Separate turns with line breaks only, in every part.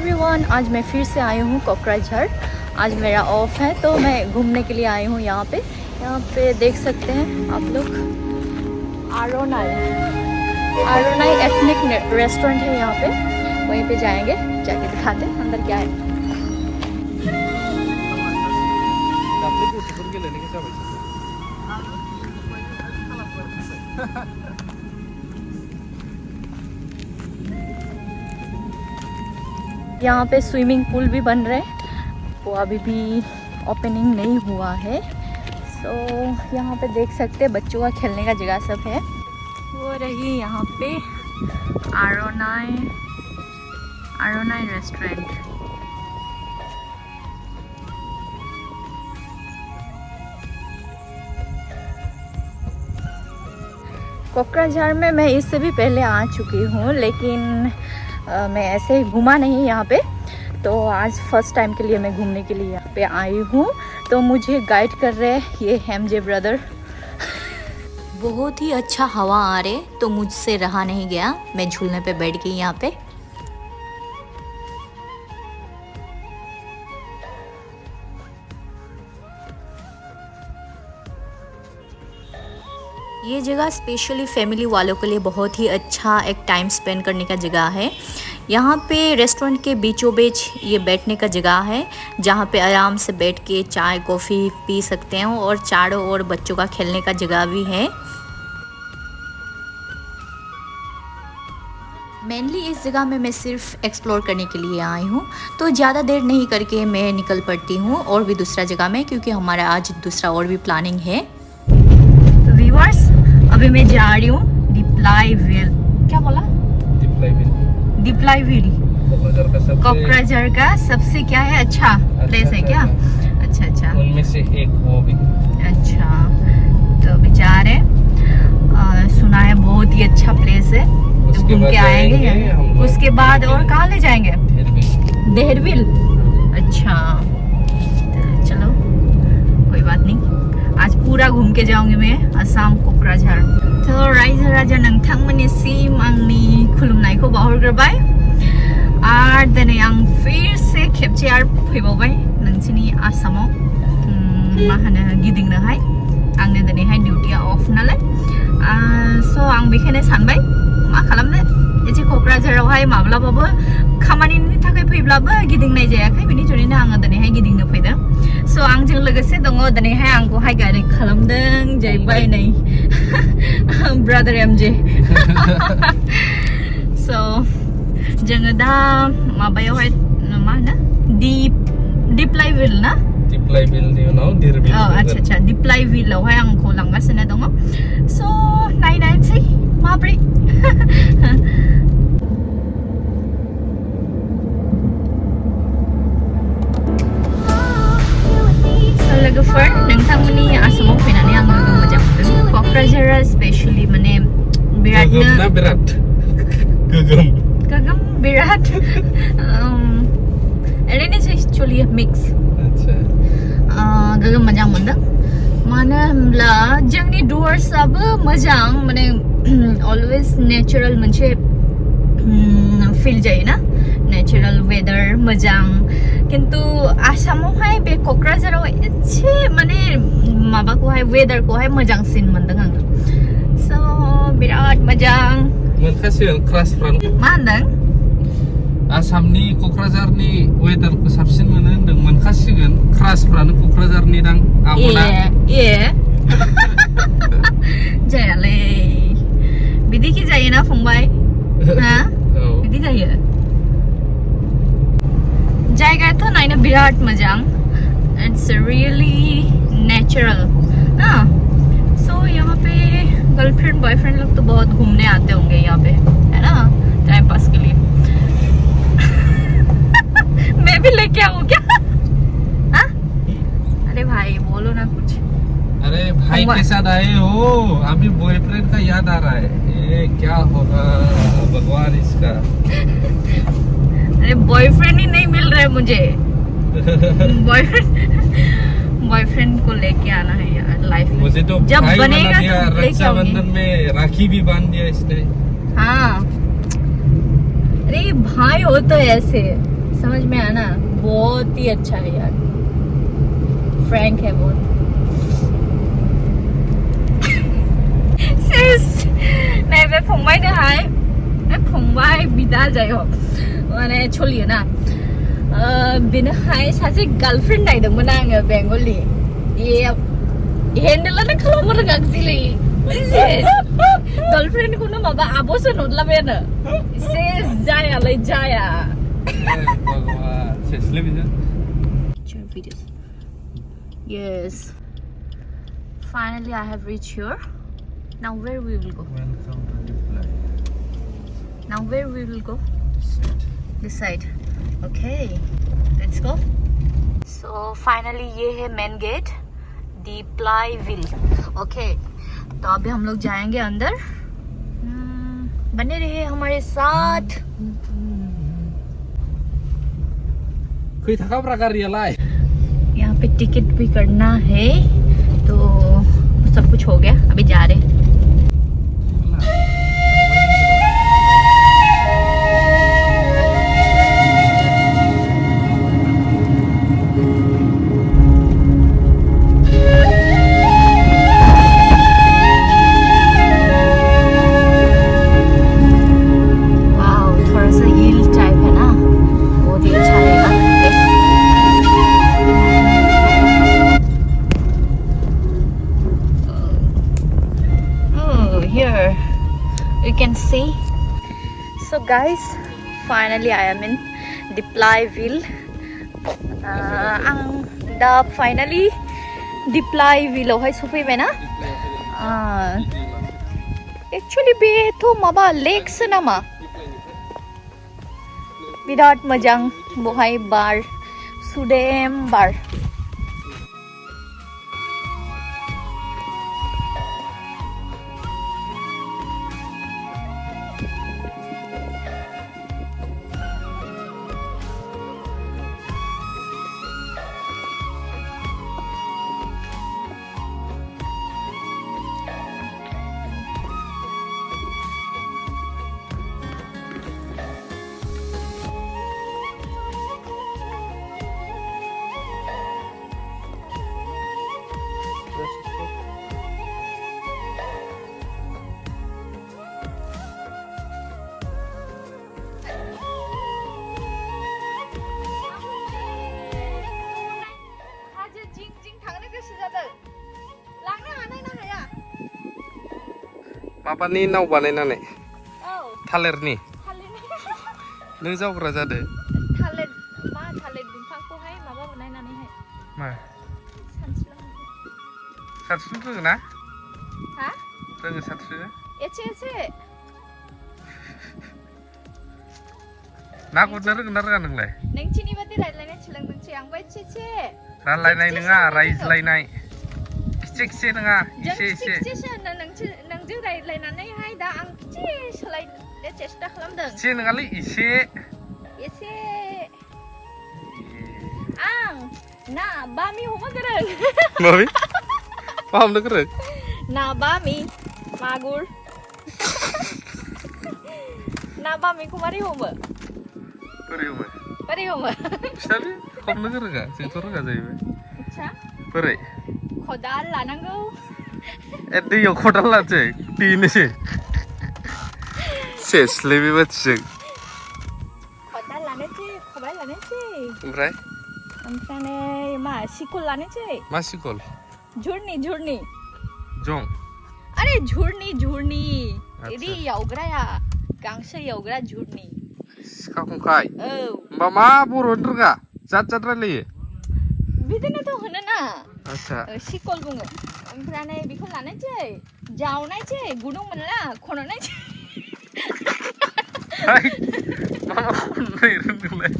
Everyone, आज मैं फिर से आई हूँ कोकराझार। आज मेरा ऑफ है तो मैं घूमने के लिए आई हूँ यहाँ पे देख सकते हैं आप लोग। आरोनाई एथनिक रेस्टोरेंट है यहाँ पे, वहीं पे जाएंगे, जाके दिखाते हैं अंदर क्या है। यहाँ पे स्विमिंग पूल भी बन रहे हैं, वो अभी भी ओपनिंग नहीं हुआ है। सो यहाँ पे देख सकते हैं बच्चों का खेलने का जगह सब है। वो रही यहाँ पे आरोनाई रेस्टोरेंट। कोकराझार में मैं इससे भी पहले आ चुकी हूँ, लेकिन मैं ऐसे ही घूमा नहीं यहाँ पे। तो आज फर्स्ट टाइम के लिए मैं घूमने के लिए यहाँ पे आई हूँ। तो मुझे गाइड कर रहे हैं ये एमजे ब्रदर। बहुत ही अच्छा हवा आ रहे, तो मुझसे रहा नहीं गया, मैं झूलने पे बैठ गई यहाँ पे। ये जगह स्पेशली फैमिली वालों के लिए बहुत ही अच्छा एक टाइम स्पेंड करने का जगह है। यहाँ पे रेस्टोरेंट के बीचों बीच ये बैठने का जगह है, जहाँ पे आराम से बैठ के चाय कॉफ़ी पी सकते हैं, और चारों ओर बच्चों का खेलने का जगह भी है। मेनली इस जगह में मैं सिर्फ एक्सप्लोर करने के लिए आई हूँ, तो ज़्यादा देर नहीं करके मैं निकल पड़ती हूँ और भी दूसरा जगह में, क्योंकि हमारा आज दूसरा और भी प्लानिंग है। व्यूअर्स, अभी मैं जा रही हूँ डिप्लाईविल। क्या बोला? डिप्लाईविल कोकराझार का सबसे क्या है, अच्छा प्लेस है क्या? अच्छा
उनमें से एक वो भी।
अच्छा, तो अभी जा रहे हैं। सुना है बहुत ही अच्छा प्लेस है, तो घूम के आएंगे। उसके बाद और कहाँ ले जाएंगे? देहरविल। अच्छा, तो चलो कोई बात नहीं, आज पूरा घूम के जाऊंगी मैं असम कोकराझार। तो रायजो राजा नोंथांमोननिसिम आंनि खुलुमनायखौ बावहरग्रोबाय। आरो दिनै आं फिरसे खेबसे आरो फैबावबाय नोंसिनि आसामाव मा होनो गिदिंनोहाय। आंनो दिनैहाय डिउटिया अफ नालाय, स' आं बेखायनो सानबाय मा खालामनो, एसे क'क्राझारावहाय माब्लाबाबो खामानिनि थाखाय फैब्लाबो गिदिंनाय जायाखै, बेनि जुनैनो आङो दिनैहाय गिदिंनो फैदों। स' आंजों लोगोसे दङ दिनैहाय आंखौहाय गाइड खालामदों जाहैबाय नै ब्रादार एमजे। स' जोङो दा माबायावहाय मा होनो दिप्लाईविल ना?
दिप्लाईविलनि उनाव देहरविल।
अच्छा दिप्लाईविलावहाय आंखौ लांगासिनो दङ। स' नायनायसै माब्रै। लोगोफोर, नोंथांमोननि आसामाव फैनानै आं गोगोम मोजां मोनदों। क'क्राझारा स्पेशली माने बिराद गोगोम बिराद ओरैनोसै एक्चुअली मिक्स। गोगोम मोजां मोनदों, मानो होनब्ला जोंनि डुवार्सआबो मोजां, माने अलवेज नेचारेल मोनसे फिल जायोना, नेचारेल वेदार मोजां। किन्तु आसामावहाय बे क'क्राझाराव एसे माने माबाखौहाय वेदारखौहाय मोजांसिन मोनदों आङो। स' बिराद मोजां
मोनखासिगोन क्रासफ्रानो।
मा होनदों?
आसामनि क'क्राझारनि वेदारखौ साबसिन मोनो होनदों। मोनखासिगोन क्रासफ्रानो क'क्राझारनि दां आब'ना।
जायालै बिदिखि जायोना फंबाय? हा बिदि जायो। जायगायाथ' नायनो बिराद मोजां, इट्स रियली नेचुरल ना। सो यहाँ पे गर्लफ्रेंड बॉयफ्रेंड लोग तो बहुत घूमने आते होंगे यहाँ पे, है ना, टाइम पास के लिए। मैं भी लेके आऊँ क्या? हाँ? अरे भाई बोलो ना कुछ।
अरे भाई के साथ आए हो, अभी बॉयफ्रेंड का याद आ रहा है। ये क्या होगा भगवान इसका। अरे
बॉयफ्रेंड ही नहीं मिल रहा है मुझे। बॉयफ्रेंड को लेके आना है यार लाइफ में।
मुझे तो
जब बनेगा तो
रक्षाबंधन में राखी भी बांध दिया इसने।
हाँ, अरे भाई हो तो ऐसे समझ में आया ना, बहुत ही अच्छा है यार, फ्रैंक है बहुत। नहीं बे फंबाय नहाय, फंबाय बिदा जायो माने चलियो ना बिनहाय सासे गार्लफ्रेंड नायदोंमोन आङो बेंगलि हेन्डेलानो खालामनो रोङाखैलै गार्लफ्रेंडखौनो माबा आब'सो नुदलाबायानो एसे जायालै जाया Yes, finally I have reached here. Now where we will go? Now where we will go? This side. Okay, let's go. So finally ये है main gate, Deply Ville. Okay, तो अभी हम लोग जाएंगे अंदर। बने रहे हमारे साथ।
कोई थका प्रकार रियलाय
यहाँ पे टिकट भी करना है, तो सब कुछ हो गया, अभी जा रहे हैं। You can see. So guys, finally I am in Deply Ville. Ang da finally Deply Ville hai sufaiबाय ना. Actually बे तो माबा लेक सो नामा. बिराद मोजां बहाय बार सुदेम बार.
माबानि नाव बानायनानै थालिरनि नों जावग्रा जादो
थालिर मा थालिर बिफांखौहाय माबा बानायनानैहाय
मा सानस्रिनो रोङो ना
हा
रोङो सानस्रिनो
एसे
ना गुरनो रोङो ना रोङा नोंलाय
नोंसिनि बादि रायज्लायनो सोलोंदोंसै आंबो एसे
रायज्लायनाय नङा रायज्लायनाय एसे नङा एसे
नोंजों रायज्लायनानैहाय दा आं एसे सोलायनो चेष्टा खालामदों
एसे नङालै एसे
आं ना बामि हमनो गोरों
माबे मा हमनो गोरों
ना बामि मागुर ना बामिखौ मारै हमो बोरै हमो
फिसाबो हमनो गोरोङा जोंथ' रोङा जाहैबाय
आच्छा
बोरै
खदाल लानांगौ
ए दैयाव खदाल लानोसै दैनोसै सेसलै बे बाथिजों
खदाल लानोसै खबाइ लानोसै
ओमफ्राय
मा सिकल लानोसै
मा सिकल
झुरनि
जं
अरे झुरनि इदि एवग्राया गांसो एवग्रा झुरनि
सिखा खंखाइ
औ
होमबा मा बर'नि रोङा जात रायलायो
बिदिनोथ' होनो ना
आच्छा
सिकल बुङो ओमफ्राय बेखौ लानोसै जावनायसै गुदुं मोनला खन'नायसै
मा खननाय रोंदोंलाय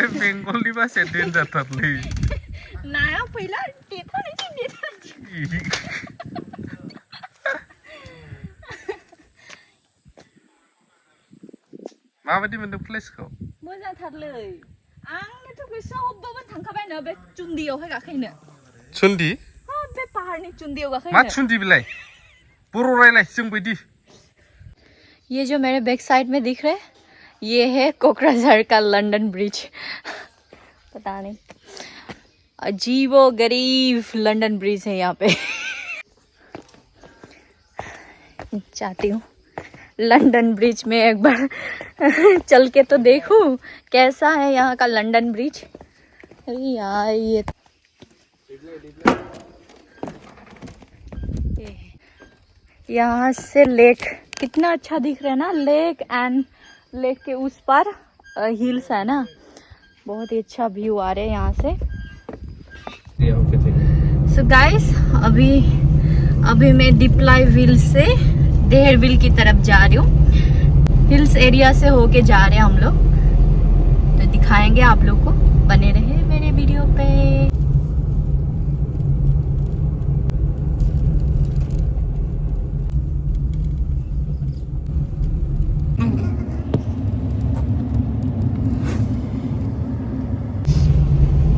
ए बेंगलनि भाषाया डेन्जारथारलै
नाया फैला देथारनोसै
माबायदि मोनदों प्लेसखौ
मोजांथारलै आंनोथ' गोसोआव अबेबा थांखाबायनो बे चुन्दियावहाय गाखोहैनो
चुन्दी
बे पाहाड़नि चुन्दियाव गाखोहैनो
मा चुन्दी बिलाय बर' रायलाय जों बायदि
ये जो मेरे बैक साइड में दिख रहे ये है कोकराझार का लंदन ब्रिज। पता नहीं, अजीबो गरीब लंदन ब्रिज है यहाँ पे। चाहती हूँ लंदन ब्रिज में एक बार चल के तो देखूं कैसा है यहाँ का लंदन ब्रिज। अरे यार ये यहाँ से लेक कितना अच्छा दिख रहा है ना, लेक एंड लेक के उस पार हिल्स है ना, बहुत ही अच्छा व्यू आ रहा है यहाँ से। सो गाइस अभी मैं डिप्लाई व्हील से देहरविल की तरफ जा रही हूँ। हिल्स एरिया से होके जा रहे हैं हम लोग, तो दिखाएंगे आप लोग को, बने रहे मेरे वीडियो पे।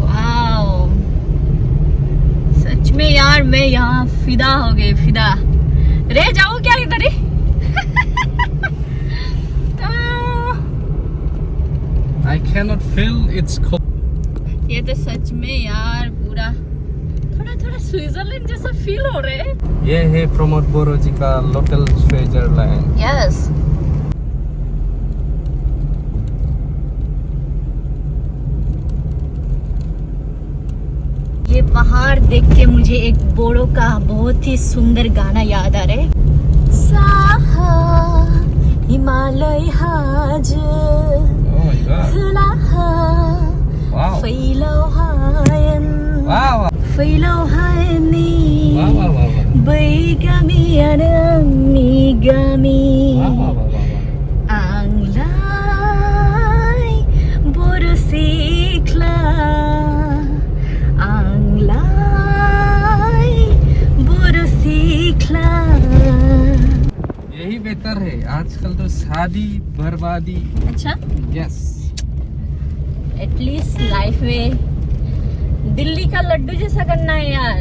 वाओ, सच में यार मैं यहाँ फिदा हो गई, फिदा। रह जाओ क्या इधर ही?
I cannot feel it's cold.
ये तो सच में यार पूरा थोड़ा स्विट्जरलैंड जैसा फील हो रहा है।
ये है प्रमोद बोरो जी का लोकल स्विट्जरलैंड।
यस। ये पहाड़ देख के मुझे एक बोरो का बहुत ही सुंदर गाना याद आ रहा है। साहा हिमालय हाज खलाहा फैलाव हायन फैलाव हायनी बै गामियानो आंनि गामि आंलाय बर' सिख्ला आंलाय बर' सिख्ला।
यही बेहतर है, आजकल तो शादी बर्बादी।
अच्छा,
यस।
एटलीस्ट लाइफ में दिल्ली का लड्डू जैसा करना है यार,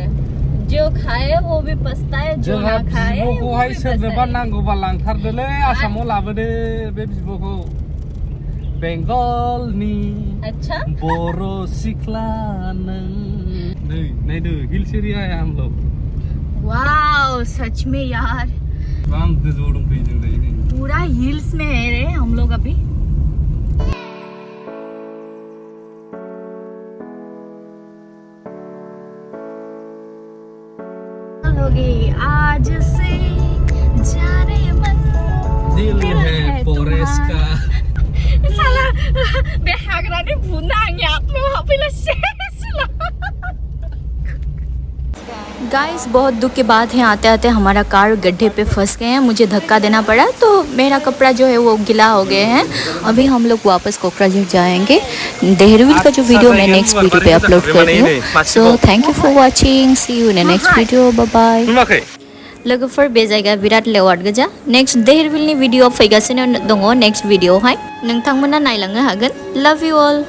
जो खाए वो भी पछताए, जो ना खाए वो भी पछताए।
नांगौबा लांथारदोलै आसामाव लाबोदो बे बिब'खौ बेंगलनि।
अच्छा,
बर' सिख्ला नों नै नायदो हिल्स एरिया है हम लोग।
वाओ सच में यार
हम गोजौआव दंफैयो जों दायो नै।
पूरा हिल्स में है रे हम लोग अभी। होगी आज से जाने मन
दिल है फॉरेस्ट का।
साला बेहागराने भूना याप में वहाँ पे लस्सेला। गाइस बहुत दुख की बात है, आते आते हमारा कार गड्ढे पे फंस गए हैं, मुझे धक्का देना पड़ा तो मेरा कपड़ा जो है वो गीला हो गए हैं। अभी हम लोग वापस कोकराझार जाएंगे। देहरविल का जो वीडियो मैं नेक्स्ट वीडियो पे अपलोड कर रही हूँ। So thank you for watching, see you in next video, bye bye. लोगोफोर बे जायगा बिराद लेवार्ड गोजा। नेक्स्ट देहरविलनि वीडियो फैगासिनो दङ, नेक्स्ट वीडियो हाय नोंथांमोना नायलांनो हागोन। लाभ यू ऑल।